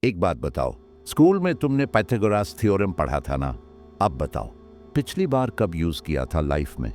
एक बात बताओ, स्कूल में तुमने पाइथागोरस थ्योरम पढ़ा था ना? अब बताओ, पिछली बार कब यूज किया था लाइफ में?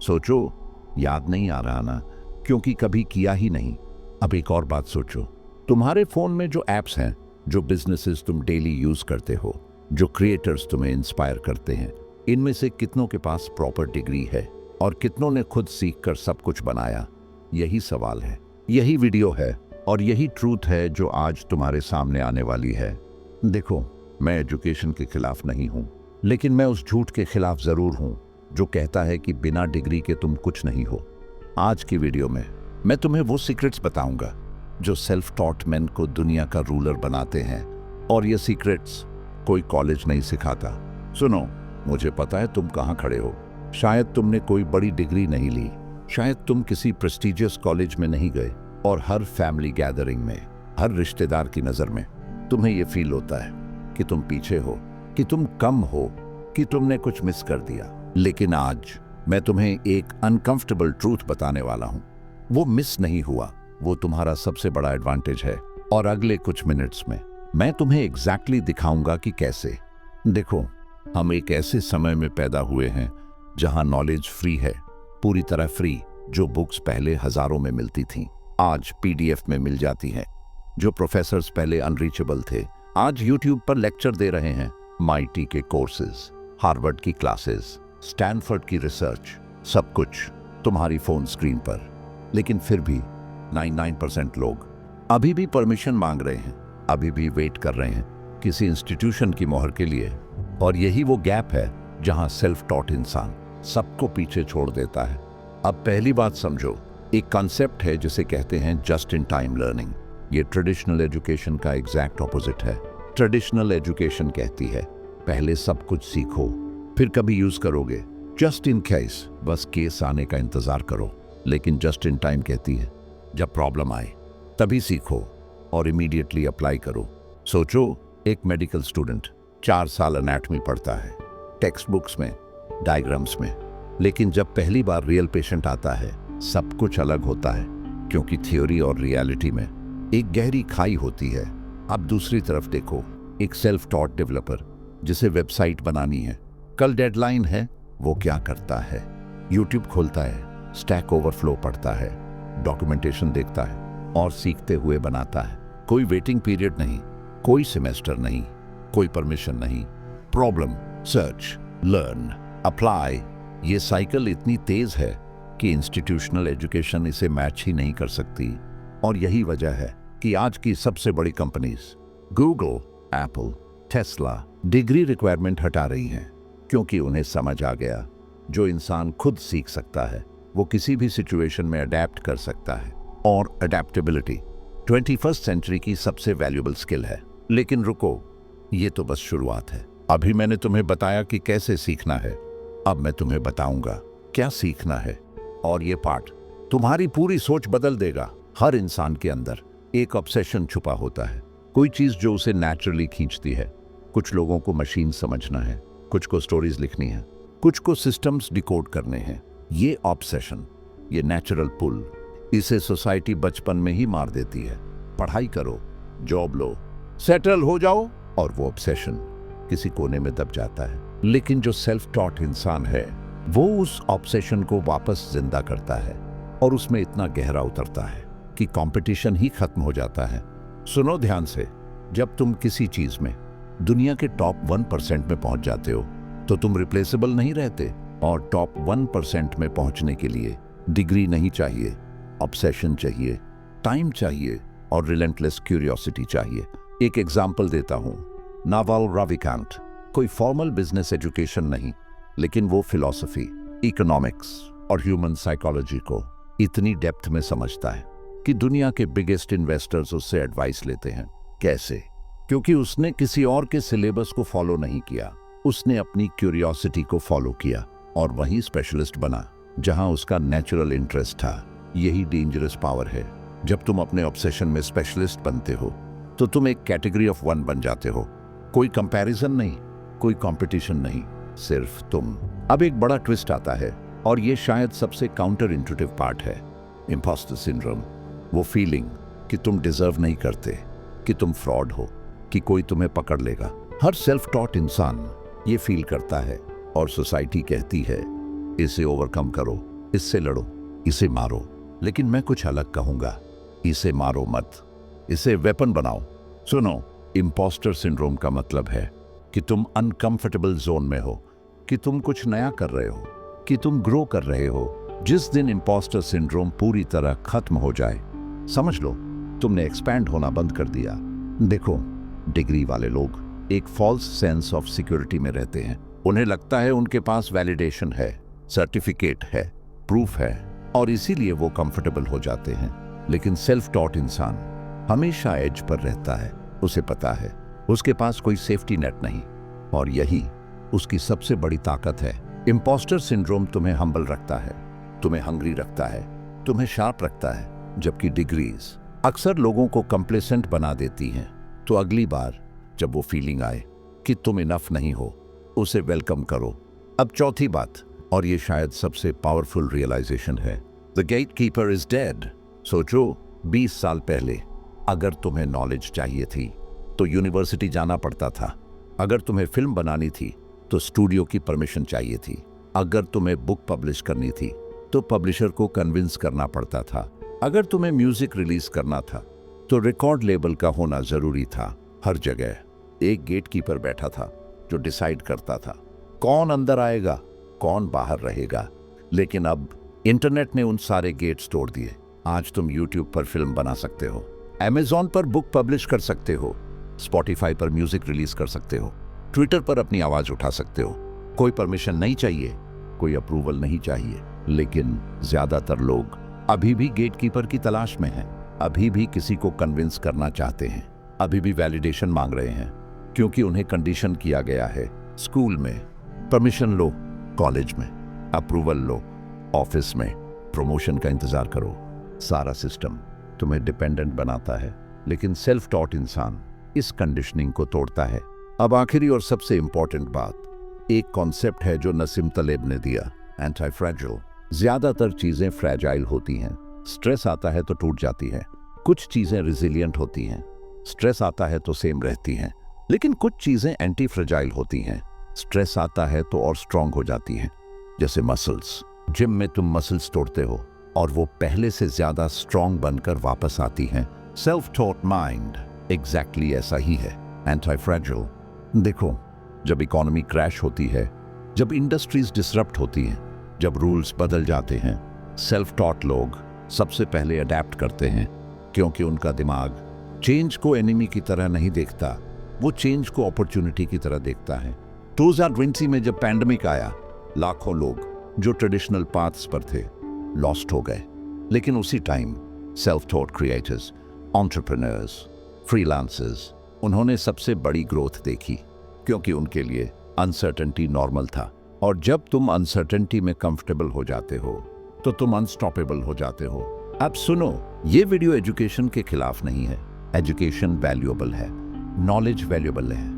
सोचो, याद नहीं आ रहा ना, क्योंकि कभी किया ही नहीं। अब एक और बात सोचो, तुम्हारे फोन में जो एप्स हैं, जो बिजनेसेस तुम डेली यूज करते हो, जो क्रिएटर्स तुम्हें इंस्पायर करते हैं, इनमें से कितनों के पास प्रॉपर डिग्री है और कितनों ने खुद सीख कर सब कुछ बनाया? यही सवाल है, यही वीडियो है और यही ट्रूथ है जो आज तुम्हारे सामने आने वाली है। देखो, मैं एजुकेशन के खिलाफ नहीं हूं, लेकिन मैं उस झूठ के खिलाफ जरूर हूं जो कहता है कि बिना डिग्री के तुम कुछ नहीं हो। आज की वीडियो में मैं तुम्हें वो सीक्रेट्स बताऊंगा जो सेल्फ टॉट मैन को दुनिया का रूलर बनाते हैं, और ये सीक्रेट्स कोई कॉलेज नहीं सिखाता। सुनो, मुझे पता है तुम कहां खड़े हो। शायद तुमने कोई बड़ी डिग्री नहीं ली, शायद तुम किसी प्रेस्टिजियस कॉलेज में नहीं गए, और हर फैमिली गैदरिंग में, हर रिश्तेदार की नजर में तुम्हें यह फील होता है कि तुम पीछे हो, कि तुम कम हो, कि तुमने कुछ मिस कर दिया। लेकिन आज मैं तुम्हें एक अनकंफर्टेबल ट्रूथ बताने वाला हूं। वो मिस नहीं हुआ, वो तुम्हारा सबसे बड़ा एडवांटेज है। और अगले कुछ मिनट्स में मैं तुम्हें एग्जैक्टली दिखाऊंगा कि कैसे। देखो, हम एक ऐसे समय में पैदा हुए हैं जहां नॉलेज फ्री है, पूरी तरह फ्री। जो बुक्स पहले हजारों में मिलती थीं, आज पीडीएफ में मिल जाती हैं। जो प्रोफेसर्स पहले अनरीचेबल थे, आज यूट्यूब पर लेक्चर दे रहे हैं। MIT के कोर्सेज, हार्वर्ड की क्लासेस, स्टैनफोर्ड की रिसर्च, सब कुछ तुम्हारी फोन स्क्रीन पर। लेकिन फिर भी 99% लोग अभी भी परमिशन मांग रहे हैं, अभी भी वेट कर रहे हैं किसी इंस्टीट्यूशन की मोहर के लिए। और यही वो गैप है जहां सेल्फ टॉट इंसान सबको पीछे छोड़ देता है। अब पहली बात समझो, एक कॉन्सेप्ट है जिसे कहते हैं जस्ट इन टाइम लर्निंग। ये ट्रेडिशनल एजुकेशन का एग्जैक्ट ऑपोजिट है। ट्रेडिशनल एजुकेशन कहती है पहले सब कुछ सीखो, फिर कभी यूज करोगे, जस्ट इन केस, बस केस आने का इंतजार करो। लेकिन जस्ट इन टाइम कहती है जब प्रॉब्लम आए तभी सीखो और इमीडिएटली अप्लाई करो। सोचो, एक मेडिकल स्टूडेंट 4 साल एनाटॉमी पढ़ता है, टेक्स्ट बुक्स में, डायग्राम्स में, लेकिन जब पहली बार रियल पेशेंट आता है सब कुछ अलग होता है, क्योंकि थ्योरी और रियलिटी में एक गहरी खाई होती है। अब दूसरी तरफ देखो, एक सेल्फ टॉट डेवलपर जिसे वेबसाइट बनानी है, कल डेडलाइन है, वो क्या करता है? यूट्यूब खोलता है, स्टैक ओवरफ्लो पढ़ता है, डॉक्यूमेंटेशन देखता है और सीखते हुए बनाता है। कोई वेटिंग पीरियड नहीं, कोई सेमेस्टर नहीं, कोई परमिशन नहीं। Problem, search, learn, apply. ये साइकिल इतनी तेज है कि इंस्टीट्यूशनल एजुकेशन इसे मैच ही नहीं कर सकती। और यही वजह है कि आज की सबसे बड़ी companies, Google, Apple, Tesla, degree requirement हटा रही हैं, क्योंकि उन्हें समझ आ गया जो इंसान खुद सीख सकता है वो किसी भी सिचुएशन में अडेप्ट कर सकता है। और अडेप्टेबिलिटी 21st सेंचुरी की सबसे वैल्यूएबल स्किल है। लेकिन रुको, ये तो बस शुरुआत है। अभी मैंने तुम्हें बताया कि कैसे सीखना है, अब मैं तुम्हें बताऊंगा क्या सीखना है। और ये पार्ट तुम्हारी पूरी सोच बदल देगा। हर इंसान के अंदर एक ऑब्सेशन छुपा होता है, कोई चीज जो उसे नेचुरली खींचती है। कुछ लोगों को मशीन समझना है, कुछ को स्टोरीज लिखनी है, कुछ को सिस्टम्स डिकोड करने हैं। ये ऑब्सेशन, ये नेचुरल पुल, इसे सोसाइटी बचपन में ही मार देती है। पढ़ाई करो, जॉब लो, सेटल हो जाओ, और वो ऑब्सेशन किसी कोने में दब जाता है। लेकिन जो सेल्फ टॉट इंसान है वो उस ऑब्सेशन को वापस जिंदा करता है और उसमें इतना गहरा उतरता है कि कंपटीशन ही खत्म हो जाता है। सुनो ध्यान से, जब तुम किसी चीज में दुनिया के टॉप 1% में पहुंच जाते हो तो तुम रिप्लेसेबल नहीं रहते। और टॉप 1% में पहुंचने के लिए डिग्री नहीं चाहिए, ऑब्सेशन चाहिए, टाइम चाहिए और रिलेंटलेस क्यूरियोसिटी चाहिए। एक एग्जाम्पल देता हूं, नावल राविकांत। कोई फॉर्मल बिजनेस एजुकेशन नहीं, लेकिन वो फिलॉसफी, इकोनॉमिक्स और ह्यूमन साइकोलॉजी को इतनी डेप्थ में समझता है कि दुनिया के बिगेस्ट इन्वेस्टर्स उससे एडवाइस लेते हैं। कैसे? क्योंकि उसने किसी और के सिलेबस को फॉलो नहीं किया, उसने अपनी क्यूरियोसिटी को फॉलो किया और वही स्पेशलिस्ट बना जहां उसका नेचुरल इंटरेस्ट था। यही डेंजरस पावर है। जब तुम अपने ऑब्सेशन में स्पेशलिस्ट बनते हो तो तुम एक कैटेगरी ऑफ 1 बन जाते हो। कोई कंपैरिजन नहीं, कोई कंपटीशन नहीं, सिर्फ तुम। अब एक बड़ा ट्विस्ट आता है और ये शायद सबसे काउंटर इंट्यूटिव पार्ट है, इम्पोस्टर सिंड्रोम। वो फीलिंग कि तुम डिजर्व नहीं करते, कि तुम फ्रॉड हो, कि कोई तुम्हें पकड़ लेगा। हर सेल्फ टॉट इंसान ये फील करता है और सोसाइटी कहती है इसे ओवरकम करो, इससे लड़ो, इसे मारो। लेकिन मैं कुछ अलग कहूंगा, इसे मारो मत, इसे वेपन बनाओ। सुनो, इम्पोस्टर सिंड्रोम का मतलब है कि तुम अनकंफर्टेबल जोन में हो, कि तुम कुछ नया कर रहे हो, कि तुम ग्रो कर रहे हो। जिस दिन इम्पोस्टर सिंड्रोम पूरी तरह खत्म हो जाए, समझ लो तुमने एक्सपैंड होना बंद कर दिया। देखो, डिग्री वाले लोग एक फॉल्स सेंस ऑफ सिक्योरिटी में रहते हैं। उन्हें लगता है उनके पास वैलिडेशन है, सर्टिफिकेट है, प्रूफ है, और इसीलिए वो कंफर्टेबल हो जाते हैं। लेकिन सेल्फ टॉट इंसान हमेशा एज पर रहता है। उसे पता है उसके पास कोई सेफ्टी नेट नहीं, और यही उसकी सबसे बड़ी ताकत है। इम्पोस्टर सिंड्रोम तुम्हें हम्बल रखता है, तुम्हें हंग्री रखता है, तुम्हें शार्प रखता है, जबकि डिग्रीज अक्सर लोगों को कंप्लेसेंट बना देती हैं। तो अगली बार जब वो फीलिंग आए कि तुम इनफ नहीं हो, उसे वेलकम करो। अब चौथी बात, और ये शायद सबसे पावरफुल रियलाइजेशन है, the gatekeeper is dead. सोचो, 20 साल पहले अगर तुम्हें नॉलेज चाहिए थी तो यूनिवर्सिटी जाना पड़ता था। अगर तुम्हें फिल्म बनानी थी तो स्टूडियो की परमिशन चाहिए थी। अगर तुम्हें बुक पब्लिश करनी थी तो पब्लिशर को कन्विंस करना पड़ता था। अगर तुम्हें म्यूजिक रिलीज करना था तो रिकॉर्ड लेबल का होना जरूरी था। हर जगह एक गेट कीपर बैठा था जो डिसाइड करता था कौन अंदर आएगा, कौन बाहर रहेगा। लेकिन अब इंटरनेट ने उन सारे गेट्स तोड़ दिए। आज तुम यूट्यूब पर फिल्म बना सकते हो, Amazon पर बुक पब्लिश कर सकते हो, Spotify पर म्यूजिक रिलीज कर सकते हो, ट्विटर पर अपनी आवाज उठा सकते हो। कोई परमिशन नहीं चाहिए, कोई अप्रूवल नहीं चाहिए। लेकिन ज्यादातर लोग अभी भी गेटकीपर की तलाश में हैं, अभी भी किसी को कन्विंस करना चाहते हैं, अभी भी वैलिडेशन मांग रहे हैं, क्योंकि उन्हें कंडीशन किया गया है। स्कूल में परमिशन लो, कॉलेज में अप्रूवल लो, ऑफिस में प्रमोशन का इंतजार करो। सारा सिस्टम तुम्हें डिपेंडेंट बनाता है, लेकिन सेल्फ टॉट इंसान इस कंडीशनिंग को तोड़ता है। अब आखिरी और सबसे इंपॉर्टेंट बात, एक कॉन्सेप्ट है जो नसीम तलेब ने दिया, एंटी फ्रैजाइल। ज्यादातर चीजें फ्रैजाइल होती हैं। स्ट्रेस आता है तो टूट जाती है, कुछ चीजें रिजिलियंट होती हैं। स्ट्रेस आता है तो सेम रहती हैं, लेकिन कुछ चीजें एंटी फ्रैजाइल होती हैं। स्ट्रेस आता है तो और स्ट्रांग हो जाती हैं। जैसे मसल्स, जिम में तुम मसल्स तोड़ते हो और वो पहले से ज्यादा स्ट्रांग बनकर वापस आती हैं। सेल्फ टॉट माइंड एग्जैक्टली ऐसा ही है, एंटी फ्रैजाइल। देखो, जब इकोनॉमी क्रैश होती है, जब इंडस्ट्रीज डिसरप्ट होती हैं, जब रूल्स बदल जाते हैं, सेल्फ टॉट लोग सबसे पहले अडेप्ट करते हैं, क्योंकि उनका दिमाग चेंज को एनिमी की तरह नहीं देखता, वो चेंज को अपॉर्चुनिटी की तरह देखता है। 2020 में जब पैंडेमिक आया, लाखों लोग जो ट्रेडिशनल पाथ्स पर थे लॉस्ट हो गए। लेकिन उसी time self taught creators, entrepreneurs, freelancers, उन्होंने सबसे बड़ी ग्रोथ देखी, क्योंकि उनके लिए अनसर्टेनिटी नॉर्मल था। और जब तुम अनसर्टेनिटी में कंफर्टेबल हो जाते हो तो तुम अनस्टॉपेबल हो जाते हो। अब सुनो, ये वीडियो एजुकेशन के खिलाफ नहीं है। एजुकेशन वैल्यूएबल है, नॉलेज वैल्यूएबल है,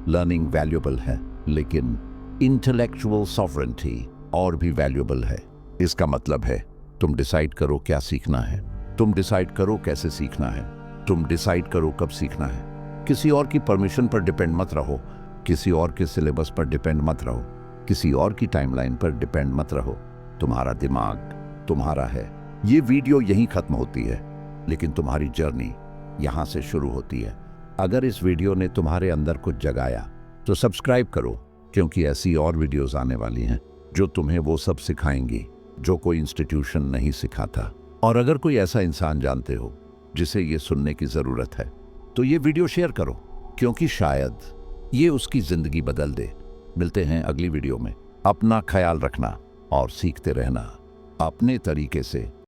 लर्निंग वैल्यूएबल है, लेकिन इंटेलेक्चुअल सॉवरेंटी और भी वैल्यूएबल है। इसका मतलब है तुम डिसाइड करो क्या सीखना है, तुम डिसाइड करो कैसे सीखना है, तुम डिसाइड करो कब सीखना है। किसी और की परमिशन पर डिपेंड मत रहो, किसी और के सिलेबस पर डिपेंड मत रहो, किसी और की टाइमलाइन पर डिपेंड मत रहो। तुम्हारा दिमाग तुम्हारा है। ये वीडियो यहीं खत्म होती है, लेकिन तुम्हारी जर्नी यहां से शुरू होती है। अगर इस वीडियो ने तुम्हारे अंदर कुछ जगाया तो सब्सक्राइब करो, क्योंकि ऐसी और वीडियोस आने वाली हैं जो तुम्हें वो सब सिखाएंगी जो कोई इंस्टीट्यूशन नहीं सिखाता। और अगर कोई ऐसा इंसान जानते हो जिसे ये सुनने की जरूरत है तो ये वीडियो शेयर करो, क्योंकि शायद ये उसकी जिंदगी बदल दे। मिलते हैं अगली वीडियो में। अपना ख्याल रखना और सीखते रहना अपने तरीके से।